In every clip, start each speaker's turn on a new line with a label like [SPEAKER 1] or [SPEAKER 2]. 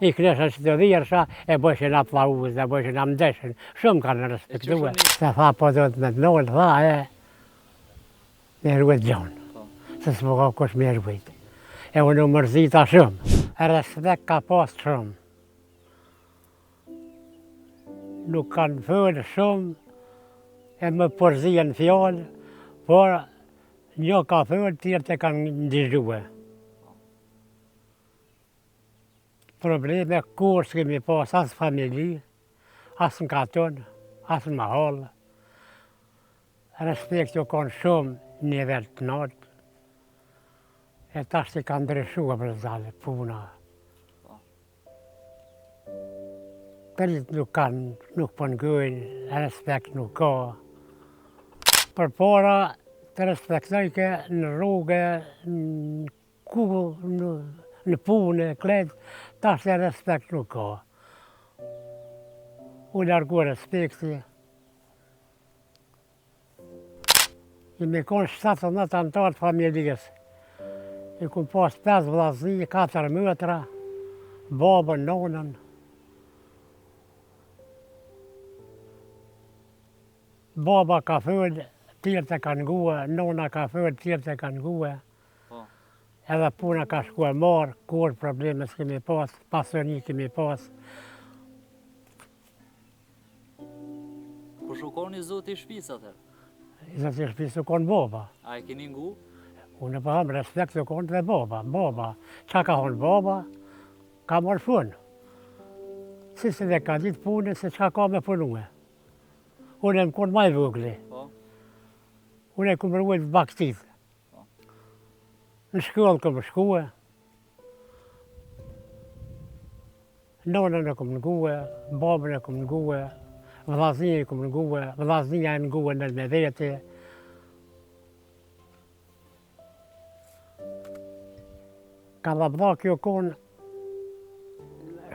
[SPEAKER 1] I kresha që të dhirsha, e bëshin aplauz, e bëshin amdeshin. Shumë kanë respektue. Se tha, po do të me të nolë, tha, me rruet gjonë. Se s'po ka kush me rruet. E unë u mërzita shumë. Respekt ka pas shumë. Nuk kanë fëllë shumë, e më përzien fjallë, por një ka fëllë, tjerë të kanë ndizhue. Probleme kur s'kemi pas asë familji, asë në katon, asë në mahallë. Respekt ju kanë shumë nivel të natë. E tash që kanë ndryshua për zale, puna. Pëllit nuk kanë, nuk pëngujnë, respekt nuk ka. Për para të respektojke në rrugë, në kullë, në punë, kletë, tash e respekt nuk ka. U largu respekti. Jemi konë 17 antarë të familjes. I ku pas 5 vllazni, 4 mëtra, babën, nonën. Baba ka fëllë, tjerë të kanë ngue, nona ka fëllë, tjerë të kanë ngue. Edhe puna ka shkuar marë, kur probleme s'kemi pas, pasoni kemi pas.
[SPEAKER 2] Ku shukoni zoti i shtëpisë atër?
[SPEAKER 1] Zoti i shtëpisë u konë baba.
[SPEAKER 2] A e keni ngu?
[SPEAKER 1] Unë po ham respekt u konë dhe baba. Baba, qa ka honë baba, ka marrë punë. Si se dhe ka ditë punë, se qa ka me punue. Unë e më konë maj vogli. Unë e këmë rrujt baktit. Në shkollë këmë shkue. Nonën e këmë ngue, babën e këmë ngue, vllazni e këmë ngue, vllaznia e ngue në me vete. Ka dhabda kjo konë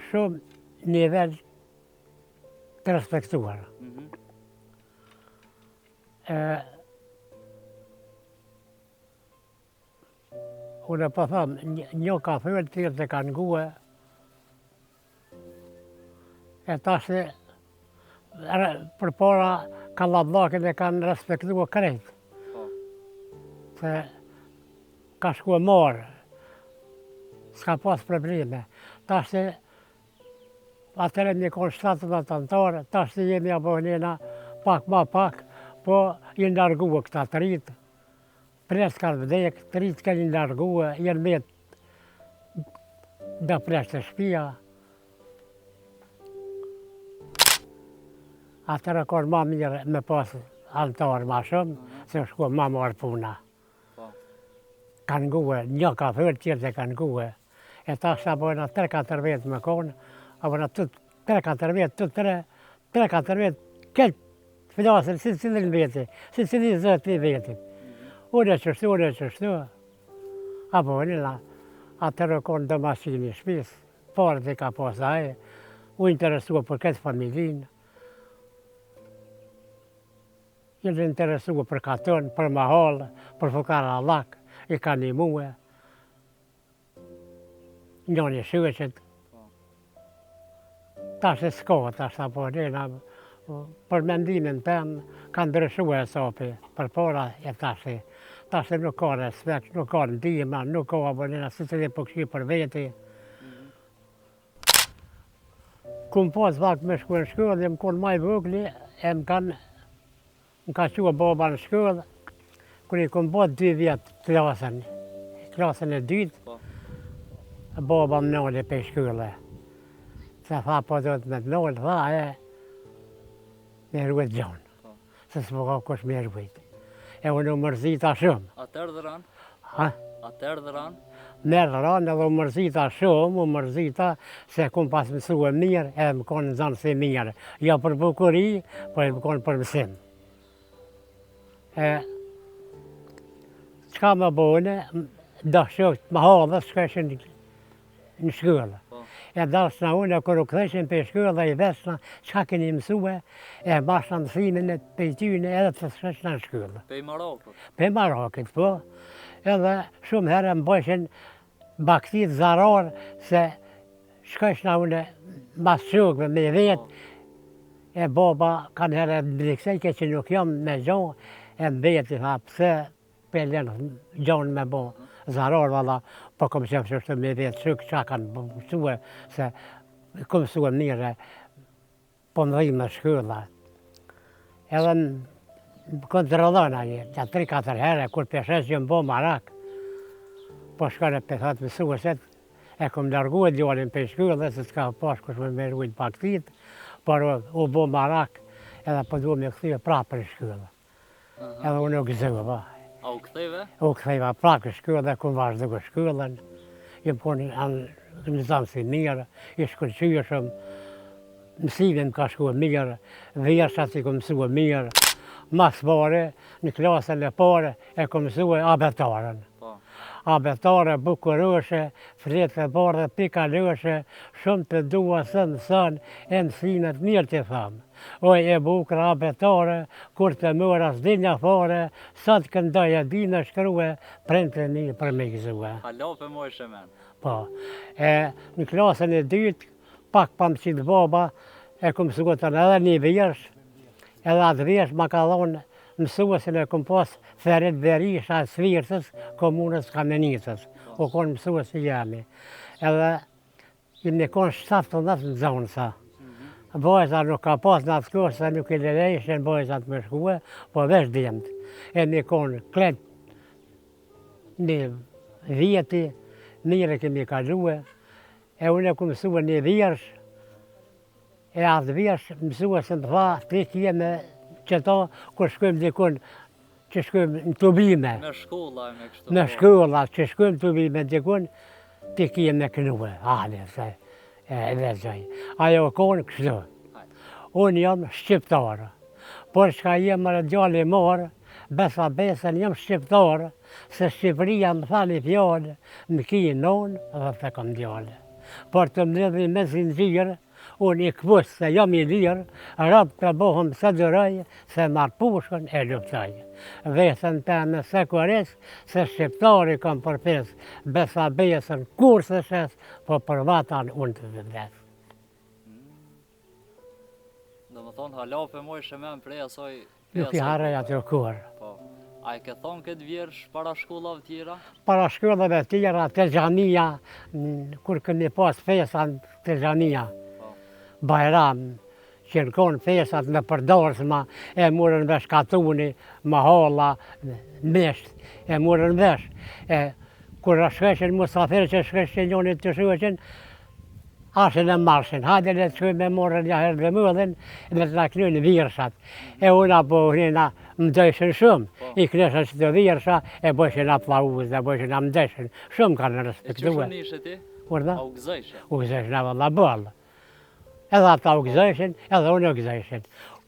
[SPEAKER 1] shumë nivel të respektuar. Unë po thëmë, një ka fëllë, tjerë të kanë ngue. E tash për para ka ladlakin e kanë respektua krejt. Se ka shkua marë, s'ka pas probleme. Tash atëre një konë 17 antarë, tash jemi abonena pak ma pak, po i ndargua këta të rritë. Presë kanë vdek, të rritë kanë i ndargua, jenë metë dhe presë të shpia. Atëre konë ma mirë me pasë antarë ma shumë, se shkua ma marë puna. Kanë ngue, një ka fëllë, tjerë të kanë ngue. E tash abona 3-4 vetë me konë, abona 3-4 vetë, 3-4 vetë, këtë flasën, si cilin veti, si cilin zëti veti. Unë e qështu, abonina, atërë konë dëmasini shpisë, parë dhe ka pasaj, u interesua për këtë familjinë. Jenë interesua për katon, për mahallë, për fukara allak, i ka një muë. Njën i shuqet. Tash e s'ko, tash abonina, për mendimin tem, ka ndryshua e sopi, për para e tash e. Tash nuk ka respekt, nuk ka ndihma, nuk ka abonina, si që dhe përkshi për veti. Kumë pas vakt me shku në shkollë, dhe më konë maj vogli, e më ka qua baba në shkollë, kër i kumë bot 2 vjetë klasën e dytë, baba më nolli për shkollë. Se tha, po do të me të nolli, tha, me rruet gjonë, se s'po ka kush me rruet. E unë u mërzita shumë.
[SPEAKER 2] Atër dhe ranë?
[SPEAKER 1] Ha?
[SPEAKER 2] Atër dhe ranë?
[SPEAKER 1] Merë ranë edhe u mërzita shumë, u mërzita se kumë pas mësue mirë, edhe më konë në zanë si mirë. Jo për bukuri, po e më konë për mësim. Qka më bone, do shokët më hadhës shkeshin në shkollë. E dasna unë, kër u këtheshin për shkollë, i vesna qka keni mësue, e bashna mësimin e pejtyne edhe të shkeshna në shkollë.
[SPEAKER 2] Pej Marakët?
[SPEAKER 1] Pej Marakët, po. Edhe shumë herë më bëshin baktit zarar se shkojshna une mas shukve me vetë, e baba kanë herë ndriksejke që nuk jam me gjonë, e mbeti tha pse pelen gjonë me bo zarar valla, po kom qef që është me vetë shuk qa kanë mësue, se kom mësue mire, po më dhimë në shkylla. Edhe më kontrollona një, që 3-4 herë, kur peshes që më bo marak, po shkone për thatë mësueset, e kom largu e djallin për shkylla, se s'ka pash kush me merujt paktit, por u bo marak, edhe po du me këthive prapë për shkylla. Edhe unë u gëzëve, ba.
[SPEAKER 2] A u ktheve?
[SPEAKER 1] U këthiva prapë për shkylla, dhe ku vazhdu për shkyllën, jem konë në zanë si mirë, i shkëllqyëshëm, mësimin ka shku e mirë, vjershat i kom mësu e mirë, mas pare, në klasën e pare, e kom mësu e abetaren. Abetare, bukurëshe, fletë e bardhe, pikalëshe, shumë të dua sënë sënë, e mësimet mirë të thamë. Oj e bukra abetare, kur të mëra s'dinja fare, sa të këndoj e di në shkrue, prente një për me gëzue.
[SPEAKER 2] Halape moj shemen.
[SPEAKER 1] Po, e në klasën e dytë, pak pa më qitë baba, e kom mësuetën edhe një vjersh, edhe atë vjersh ma ka dhonë mësuesin e kom pas Ferit Berisha e Svirtës, komunës Kamenicës, u konë mësues i jemi. Edhe i në konë 17 në zonë sa. Bojza nuk ka pas në atë kohë, se nuk i lelejshen bojzat me shkue, po vesh djemët. E në konë kletë një vjeti, mire kemi kalue, e unë e ku mësue një vjersh, e atë vjersh mësuesin të tha, ti kjeme qëto, kur shkojmë dikun, që shkojmë në tubime.
[SPEAKER 2] Me shkolla e me kështu.
[SPEAKER 1] Në shkolla, që shkojmë tubime dikun, ti kjeme kënue, ale, se e vezoj. Ajo konë kështu. Unë jam shqiptarë, por shka jem më djali morë, besa besën jam shqiptarë, se Shqipëria më tha një fjallë, më ki nonë dhe të kom djali. Por të më lidhi me zinxhirë, unë i këpus se jam i lirë, rapë të bohëm se dërëj, se marë pushën e luftoj. Vesën të me se kores, se shqiptari kam përpes, besa besën kur se shes, po për vatan unë të vëdes.
[SPEAKER 2] Do më thonë halape moj shemen prej asoj...
[SPEAKER 1] Nuk i harej atë kur.
[SPEAKER 2] Po. A i ke thonë këtë vjersh para shkollave tjera?
[SPEAKER 1] Para shkollave tjera, të xhamia, kur këni pas fesan të xhamia. Bajram, që në konë fesat në përdorsma, e murën vesh katuni, mahalla, mesht, e murën vesh. Kur shkeshen musafirë që shkeshen njonit të shkeshen, ashen e marshen, hajde le të shkojmë me morën një herë dhe mëdhen, dhe të na knujnë virshat. E una po hina më dëshën shumë, i kneshen që të virsha, e bëshen aplauz, dhe bëshen më dëshën, shumë kanë respektuar.
[SPEAKER 2] E që shumë ishe ti?
[SPEAKER 1] Kurda?
[SPEAKER 2] A u gëzëshe?
[SPEAKER 1] U gëzëshen e valla bëllë. Edhe ata u gëzëshen, edhe unë u gëzëshen.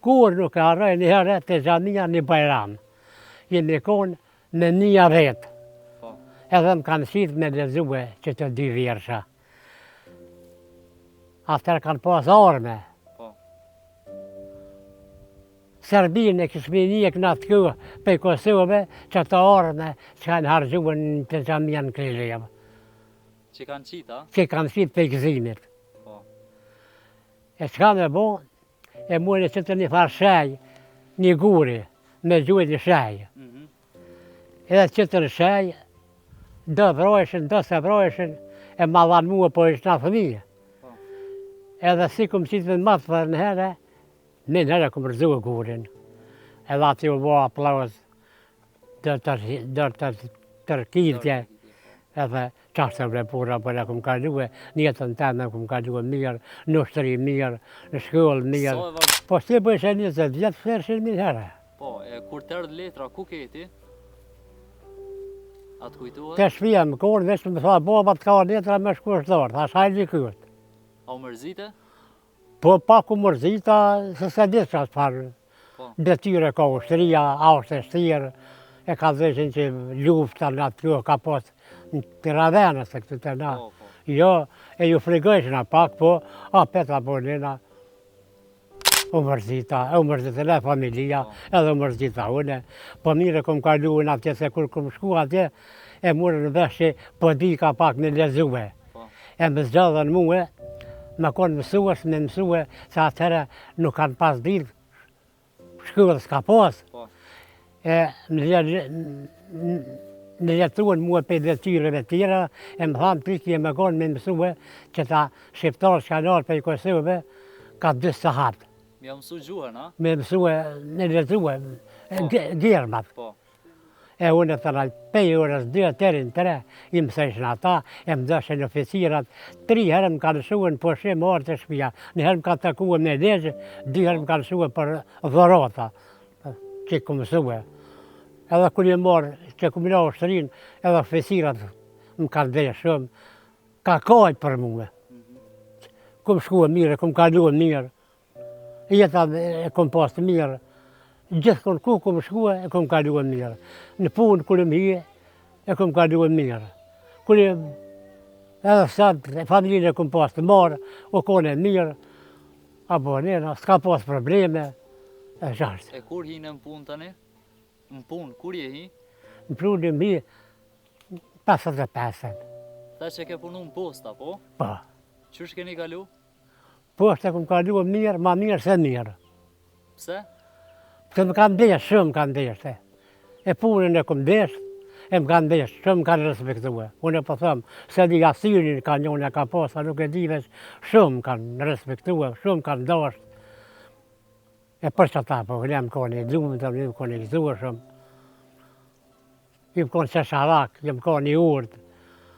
[SPEAKER 1] Kur nuk e harroj një herë të xhamia një bajram. Jemi konë në 1 vetë. Edhe më kanë qitë me lezue që të 2 vjersha. Atër kanë pas arme. Serbinë e kishmi njek në atë kohë për Kosovë që të arme që kanë hargjuën të xhamia në Krishtlevë.
[SPEAKER 2] Që kanë qita?
[SPEAKER 1] Që kanë qitë për gëzimit. E s'ka me bo, e mune që të një farë shaj, një guri, me gjujt një shaj. Edhe që të në shaj, do vrojshin, do se vrojshin, e ma dhanë mua po ishtë në fëmijë. Edhe si kom qitë me matë për në herë, në herë kom rëzu e gurin. Edhe ati u bo aplauz, dërë tërkitje, edhe qashtë e pura për e kom kaluë, njëtën të me kom kaluë mirë, në shtëri mirë, në shkollë mirë. Po si bëjshë 20 vjetë, fërshin mirë herë.
[SPEAKER 2] Po, e kur të erdhë letra, ku keti? Atë kujtuat?
[SPEAKER 1] Të shpia më konë, veç më tha, baba të ka letra me shkushtarë, tha shajnë një kyrt.
[SPEAKER 2] A u mërzite?
[SPEAKER 1] Po pak u mërzita, se se ditë që asë farë. Detyre ka ushtëria, ashtë e shtirë, e ka dheshin që lufta në atë kjo ka posë në të Ravenës e këtë të na. Jo, e ju frigojshna pak, po, a peta po njëna u mërzita, e familia, edhe u mërzita une. Po mire kom kalu në atje, se kur kom shku atje, e murën vesh që po di ka pak në lezue. E më zgjadhen muë, me konë mësues, me mësue, se atëherë nuk kanë pas ditë, shkollë s'ka pas.
[SPEAKER 2] Po.
[SPEAKER 1] Në letruan mua për detyreve tjera, e më thanë piki e me konë me mësue që ta shqiptarë që kanë arë për i Kosovëve, ka 2 sahat.
[SPEAKER 2] Mi mësu gjuhën, a?
[SPEAKER 1] Me mësue, në letruan, gjermat.
[SPEAKER 2] Po.
[SPEAKER 1] E unë të rrallë, pej orës 2 deri në 3, i mësejshën ata, e më dëshën oficirat, 3 herë më kanë shuen për shimë orë të shpia, 1 herë më ka takuar me legjë, 2 herë më kanë shuen për dhorata, që ku mësue. Edhe kur një marë, që ku mila ushtërin, edhe oficirat më kanë dhe shumë, ka kajt për mume. Ku më shkua mirë, ku më kaluar mirë, jeta e kom pas të mirë. Gjithë kënë ku më shkua, e kom kaluar mirë. Në punë, kërë më hije, e kom kaluar mirë. Kërë edhe sëtë, familjen e kom pas të marë, o kone mirë, apo nëna, s'ka pas probleme, e shashtë.
[SPEAKER 2] E kur hi në punë tani? Në punë, kur je hi?
[SPEAKER 1] Në punë më hije, 55.
[SPEAKER 2] Tha që ke punu në posta, po?
[SPEAKER 1] Po.
[SPEAKER 2] Qysh keni kalu?
[SPEAKER 1] Poshtë e kom kaluar mirë, ma mirë se mirë.
[SPEAKER 2] Pse?
[SPEAKER 1] Që më kanë desh, shumë kanë desh. E punën e kom desh, e më kanë desh, shumë kanë respektue. Unë e po thëmë, se di asirin ka njone e ka posa, nuk e di veç, shumë kanë respektue, shumë kanë dasht. E për që ta, po, ne më kone i gzumë, ne më kone i gzuë shumë. Më kone qesharak, më kone i urdë.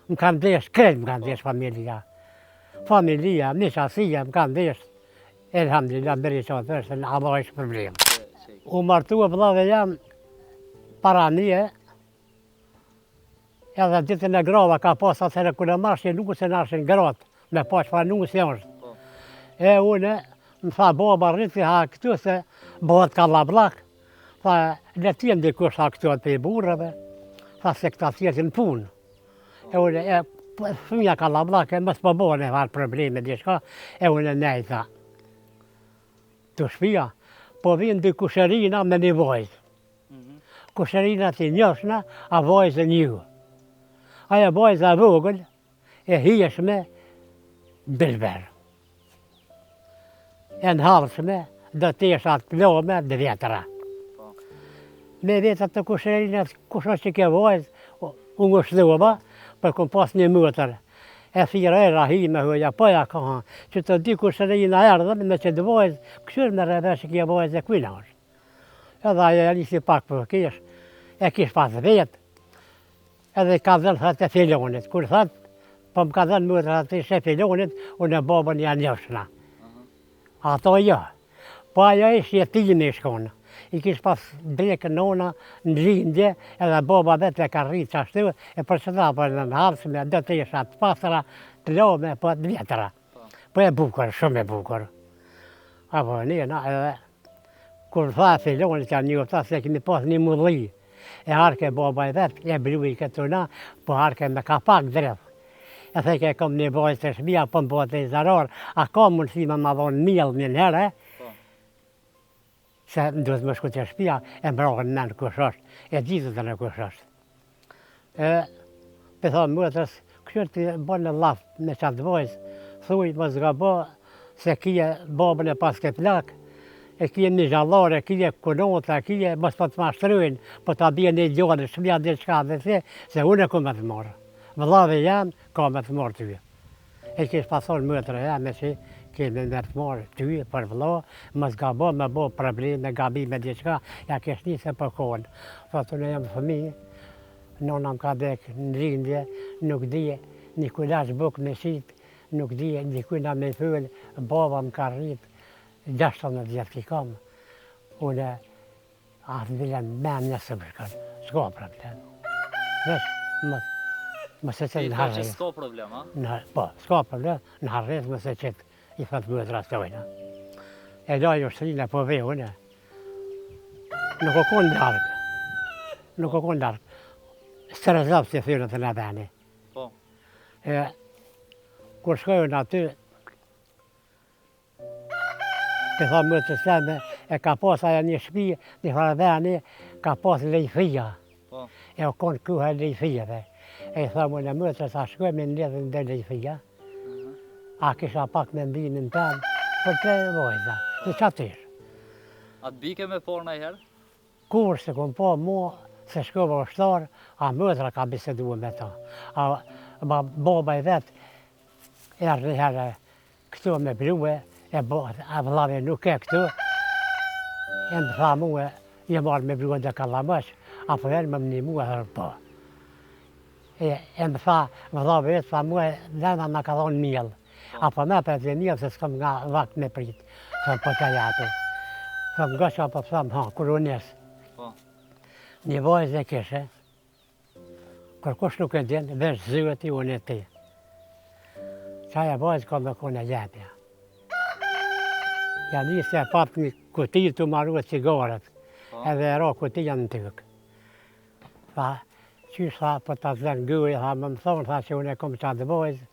[SPEAKER 1] Më kanë desh, kretë më kanë desh familja. Familja, një qasia më kanë desh. Elhamdulillah, beri që të është, në Allah ishë problem. U martua vëllave jam para një, edhe ditën e grava ka pas atëherë kërë marshin nuk se narshin gratë, me pa që fa nuk se është. E une, më tha baba rriti ha këtu se bëhet ka lablak, tha le t'jem dikush ha këtu atë për i burrave, tha se këta t'jetin punë. E une, fëmija ka lablak, e mësë po bëhen e farë probleme dishka, e une nejta. Të shpia, po vinë dy kusherina me një vojzë. Kusherina të njëshna, a vojzë një. Aja vojzë a vogël, e hijeshme, bilber. E në halëshme, do t'esha të plome, 2 vjetra. Me vetat të kusherina, kusho që ke vojzë, unë shdova, për kom pas një mëtër. E thira e rahi me huja, po ja ka, që të di kusherina erdhën, me që të vojzë, këshur me rrëve që kje vojzë e kujna është. Edhe ajo e nisi pak për kish, e kish pas vetë, edhe ka dhenë thëtë e filonit. Kur thëtë, po më ka dhenë mëtër atë ishe filonit, unë e babën janë njëshna. Ato jo. Po ajo ishë jetimi shkonë. I kish pas brekë nona në lindje, edhe baba vetë e ka rritë qashtu, e për që da për në halsme, do të isha të pasra, të lome, po 2 vjetra. Po e bukur, shumë e bukur. Apo njëna, edhe kur tha filonit janë një ta se kemi pas një mulli, e harke baba e vetë, e blui këtu na, po harke me ka pak dreth. E theke kom një vojtë të shmija, po më bëhet e zarar, a ka mundësi me ma dhonë mjellë një herë, se më duhet më shku të shpia, e mbrahën në në kush është, e gjithë të në kush është. Për thonë mëtës, këshur të bënë në lafë me qatë vojzë, thuj më zgabo se kje babën e pas ke plak, e kje një gjallare, kje kunota, kje mos po të mashtrujnë, po të bje një gjone, shmija dhe qka dhe se unë e ku me të morë. Vëllave janë, ka me të morë ty. E kishë pasonë mëtëre jam e që kemi me të morë ty për vëllo, më zgabo me bo probleme, gabime diçka, ja kesh një se për kohën. Thotë unë jam fëmi, nona më ka dekë në rindje, nuk dije një kulash bukë me shqip, nuk dije një kujna me pëllë, baba më ka rritë, 16 vjetë ki kam. Unë atë vilem me njësë më shkanë, s'ka problem. Vesh, më se qëtë në harrejtë.
[SPEAKER 2] Ti s'ka problem, a?
[SPEAKER 1] Po, s'ka problem, në harrejtë më se qëtë. I thëtë më të rastojnë. E dojë ushtërinë po vej unë. Nuk o konë darkë. Nuk o konë darkë. Stërëzavë si thyrën të në veni.
[SPEAKER 2] Po.
[SPEAKER 1] Kur shkojnë aty, të tha më të seme, e ka pas aja një shpi, një farë veni, ka pas lejfia.
[SPEAKER 2] Po.
[SPEAKER 1] E o konë kuha lejfiave. E i tha më në më të sa shkojnë me në ledhën dhe lejfia. A kisha pak me mbimin tem për 3 vojza, se qatyr.
[SPEAKER 2] A të bike me por nëjherë?
[SPEAKER 1] Kur se kom po mua, se shkova ushtar, a mëdra ka bisedua me ta. A baba i vetë, erë njëherë këtu me blue, a vëllave nuk e këtu, e më tha mua, je marrë me blue dhe kallamësh, apo e më një mua dhe po. E më tha, vëllave vetë, tha mua, dhena më ka thonë mjellë. Apo me për të mjellë, se s'kam nga vakt me prit, thëm po të japi. Thëm nga që apo thëm, ha, kur unë nesë. Një vajzë e kishe, kërkush nuk e din, veç zyët i unë e ti. Qaja vajzë ka me kone jepja. Ja njësë e papë një kuti të marrua cigaret, edhe e ra kutia në tykë. Tha, qysh tha, po ta zlenë gëj, tha, më thonë, tha që unë e kom qatë vajzë,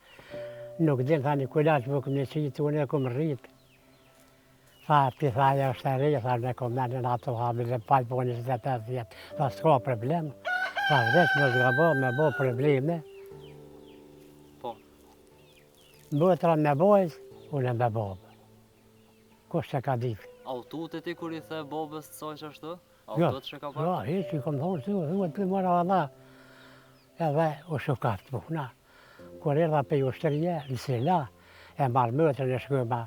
[SPEAKER 1] nuk din, tha, një kullaç më këm një qitë, unë e kom rritë. Tha, ti tha, aja është e rejë, tha, ne kom menin ato, tha, me dhe palë po 25 vjetë. Tha, s'ka problem. Tha, veç më zgabo, me bo probleme.
[SPEAKER 2] Po.
[SPEAKER 1] Bëtra me vajzë, unë e me babë. Kush që ka ditë?
[SPEAKER 2] A u tutë ti kur i the bobës të soj që ashtu? A u
[SPEAKER 1] Jo,
[SPEAKER 2] tutë që ka parë?
[SPEAKER 1] jo, hiç i kom thonë, thuhet të mora valla. Edhe u shukat puna. Kur erdha pe ushtëria, në Sela, e marrë mëtën e shkojma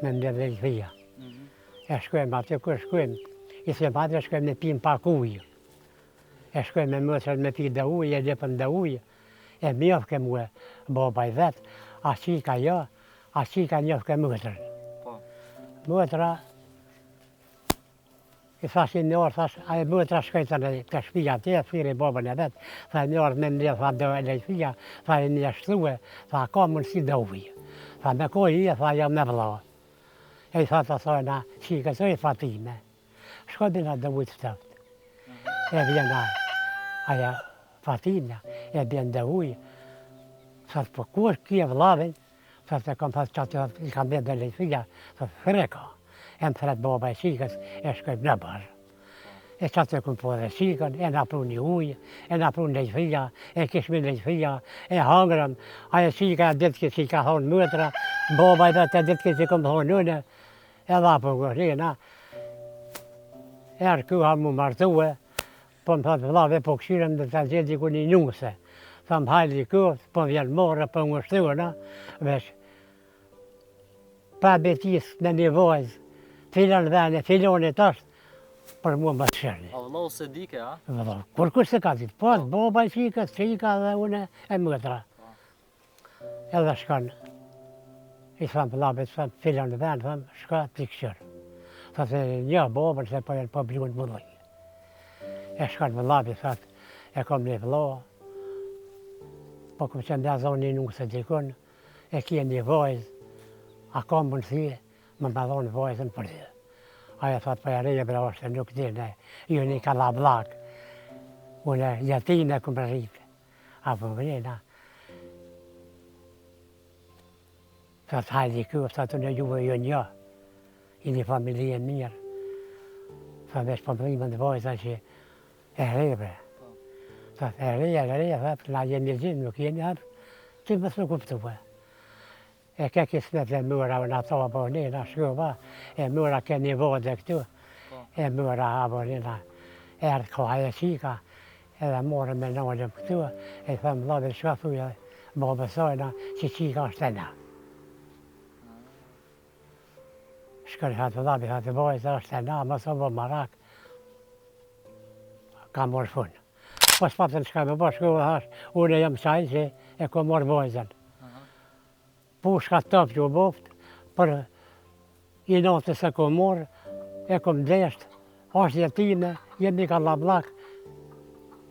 [SPEAKER 1] me mbledh dhia. E shkojmë aty kur shkojmë, i them atë shkojmë me pim pak ujë. E shkojmë me mëtën me pi dhe ujë, e lepën dhe ujë. E mjofke mua baba i vetë, a qika jo, a qika njofke mëtën.
[SPEAKER 2] Po.
[SPEAKER 1] Mëtra, i thashin një orë, thash, a e mëtra shkojtën të shpia tje, thiri babën e vetë, tha një orë me mbledh, tha do e lejfia, tha e një shtue, tha ka mundësi dhe ujë. Tha me ko i e, tha jam me vla. E i tha të thojna, qikës, oj Fatime, shko bina dhe ujtë ftëft. E vjena, aja Fatimja, e bjen dhe ujë. Tha po ku është kje vlavin? Tha të kam thasë qatë, i kam bjen dhe lejfia, tha freka. E më thret baba e qikës, e shkojmë në bërë. E qatë e këmë po dhe qikën, e na pru një ujë, e na pru në lejfia, e kishmi lejfia, e hangrëm. Aja qika e ditë që i ka thonë mëtra, baba i vetë e ditë që i këmë thonë nëne, edhe apo gërina. Erë kuha mu martue, po më thotë vlave po këshirëm dhe të gjedi ku një njuse. Tha më hajli kuht, po vjen morë, po më shtuëna, vesh. Pa betis me një vojzë, filan vene, filonit është, për mua më të shërni.
[SPEAKER 2] A vëllohu se dike, a?
[SPEAKER 1] Vëllohu, kur kush se ka ditë, po, baba i qikës, qika dhe une e mëtra. Edhe shkon, i thamë pëllabit, thamë filan vene, thamë, shka t'i këshërë. Thamë, një babën, se po jenë po blunë më dhoj. E shkon pëllabit, thamë, e kom një vëlloha, po kom që ndja zonë një nuk se dikun, e kje një vojzë, a kom mundësi, më dhonë vojzën për dhe. Aja thot, po e reje bre është, nuk dine, ju një ka la blak. Unë jetine këmë rritë. Apo vrena. Thot, hajdi kjo, thot, unë juve jo një. I një familje mirë. Thot, vesh po më dhimën të vojza që e reje bre. Thot, e reje, thot, na jeni gjimë, nuk jeni atë, që më së kuptuve. E ke kismet e mëra në ato abonina shkova, e mëra ke një vode këtu, e mëra abonina erë koha e qika, edhe morë me nëllëm këtu, e thëmë vladin shka thuja, babësojna që qika është e na. Shkën hëtë vladin, hëtë vojtë është e na, mësë bo marak, ka morë funë. Po s'patën shka me bo shkova hash, unë e jam qaj që e ko morë vojtën. Pushka top që u boft, për i natës e kom morë, e kom deshtë, është jetime, jemi ka lablak,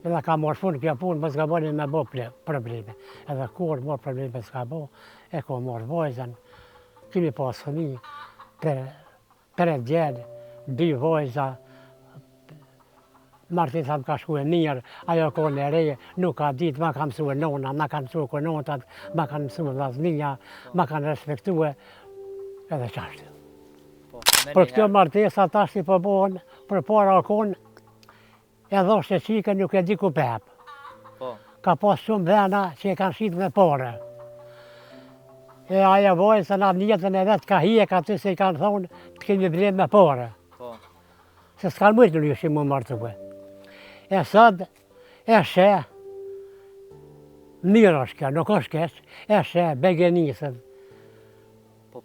[SPEAKER 1] edhe ka morë funë kjo punë, më s'ka boni me bo probleme. Edhe kur morë probleme s'ka bo, e kom morë vojzën, kimi pas fëmi, për e djelë, 2 vojza, Martin sa më ka shku e mirë, ajo kone e reje, nuk ka ditë, ma ka mësu e nona, ma ka mësu e konotat, ma ka mësu e vllaznia, ma ka respektue, edhe qashtë. Për kjo martesa tash i përbohen, për para konë, edhe është e qike nuk e di ku pepë. Ka pas shumë vena që e kanë shqitë me pare. E aja vojnë se na njetën e vetë ka hijek aty se i kanë thonë të kemi blen me pare.
[SPEAKER 2] Po.
[SPEAKER 1] Se s'kanë mujtë në lyshim më martue. E sot, e she, mirë është kjo, nuk është keq, e she, begenisën,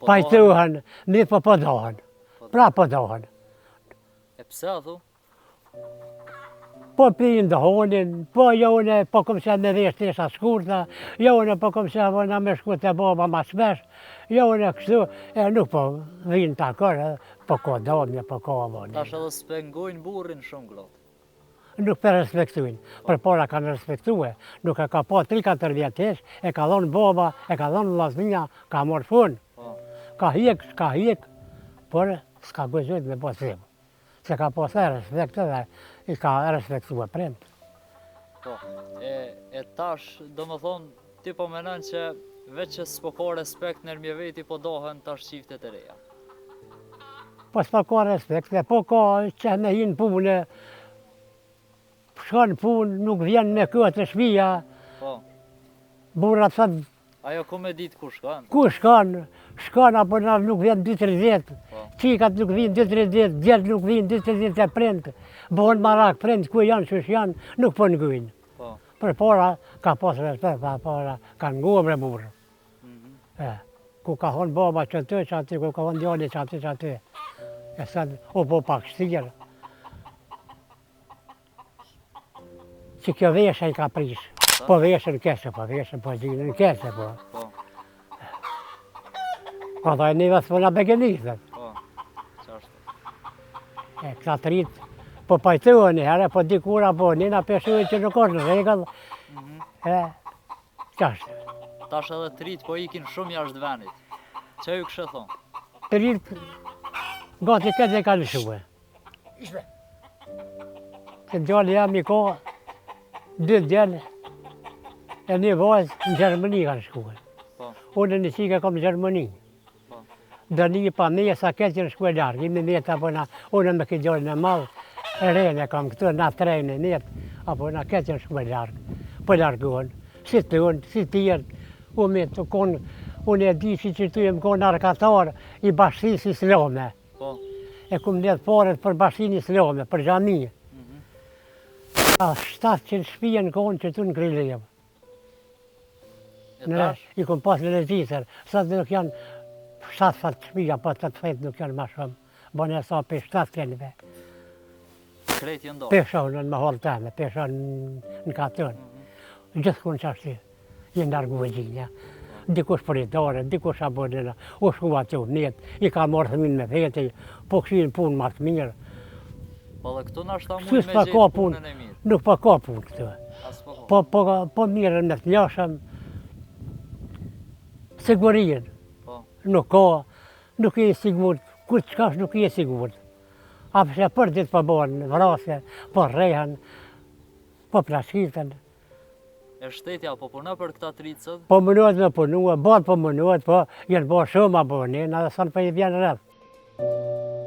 [SPEAKER 1] pajtuhen, mirë po dohen. Pra po dohen.
[SPEAKER 2] E pse a thu?
[SPEAKER 1] Po pinë dohonin, po jone po kom se me vesh tesha shkurta, jone po kom se vona me shku te baba ma shpesh, jone kështu, e nuk po vinë ta kërë, po ko domje, po ko avoni.
[SPEAKER 2] Tash edhe s'pengojnë burrin shumë glot.
[SPEAKER 1] Nuk për respektuin, për para kanë respektue, nuk e ka po 3-4 vjetesh, e ka dhonë baba, e ka dhonë vllaznia, ka morë fun,
[SPEAKER 2] Po.
[SPEAKER 1] ka hiek, por s'ka gëzojt me po thimë. Se ka po the respekt edhe i ka respektue prind.
[SPEAKER 2] Po. E tash, do më thonë, ti po menon që veç që s'po ka respekt nërmje veti, po dohen tash qiftet e reja.
[SPEAKER 1] Po s'pa ka respekt, dhe po ka që me hinë punë, shkon punë, nuk vjen me këtë të shpia,
[SPEAKER 2] Po.
[SPEAKER 1] burrat thot,
[SPEAKER 2] Ajo ku me ditë ku shkon?
[SPEAKER 1] ku shkon apo na nuk vjen 2-3
[SPEAKER 2] Po.
[SPEAKER 1] qikat nuk vjen 2-3 djetë nuk vjen 2-3 e prind, bëhen marak prind, ku janë, qysh janë, nuk po ngujnë.
[SPEAKER 2] Po.
[SPEAKER 1] Për para ka pas respekt, për para ka nguam bre burë. Ku ka thonë baba që aty, ku ka thonë djali që aty. E thënë, o po pak shtirë. Që kjo veshe i ka prish. Po veshen keshe, po gjinën keshe, po.
[SPEAKER 2] Po.
[SPEAKER 1] Po thaj një vesë po nga begenizët.
[SPEAKER 2] Po. Qashtu.
[SPEAKER 1] E këta të rritë, po pajtuën një herë, po dikura, po njëna peshuën që nuk është në regëll. Qashtu.
[SPEAKER 2] Tash edhe të rritë po ikin shumë jashtë venit. Që ju kështë thonë?
[SPEAKER 1] Të rritë, gati këtë e ka lëshue. Se djali jam i ka 2 djallë, e një vajzë në Gjermani kanë shkuar.
[SPEAKER 2] Po.
[SPEAKER 1] Unë në qike kom në Gjermani.
[SPEAKER 2] Po.
[SPEAKER 1] Do një pa me sa këtë që në shkuar largë, imi mjetë apo na, unë me këtë gjallën e malë, e rejnë e kam këtu, na trejnë e mjetë, apo na këtë që në shkuar largë. Po largohen, si të unë, si tjerë, unë e di që tu e më konë arkatar i bashkësisë islame.
[SPEAKER 2] Po.
[SPEAKER 1] E kum ndjetë paret për bashkësinë islame, për xhami. 700 shtëpia në konë që tu në Krillejev.
[SPEAKER 2] E tash?
[SPEAKER 1] I kum pas në regjistër, sot nuk janë 7 shtëpia, po 8 nuk janë ma shumë. Bone e sa për 7 kelve.
[SPEAKER 2] Krejt jë ndohë.
[SPEAKER 1] Peshonën me halë teme, peshonën në katën. Gjithkun që ashtë jenë largu e gjinja. Dikush për i dore, dikush abonina, u shku aty u njetë, i ka marrë thëmin me vete, po këshin punë ma të mirë.
[SPEAKER 2] Po dhe këtu nashta mund
[SPEAKER 1] Kështu
[SPEAKER 2] me
[SPEAKER 1] s'pa
[SPEAKER 2] gjithë
[SPEAKER 1] ka
[SPEAKER 2] punën
[SPEAKER 1] punë,
[SPEAKER 2] e mirë.
[SPEAKER 1] nuk pa ka punë këtu.
[SPEAKER 2] As po ka.
[SPEAKER 1] Po mirën me të njashëm, sigurien,
[SPEAKER 2] Po.
[SPEAKER 1] nuk ka, nuk je sigur, kur të shkash nuk je sigur. A përse për ditë po bërën vrasje, po rrehen, po plashkitën.
[SPEAKER 2] E shtetja po puna për këta të rritësët?
[SPEAKER 1] Po mënohet me punua, batë po mënohet, po jenë bërë shumë abonin, edhe sa në për i vjenë rrëth.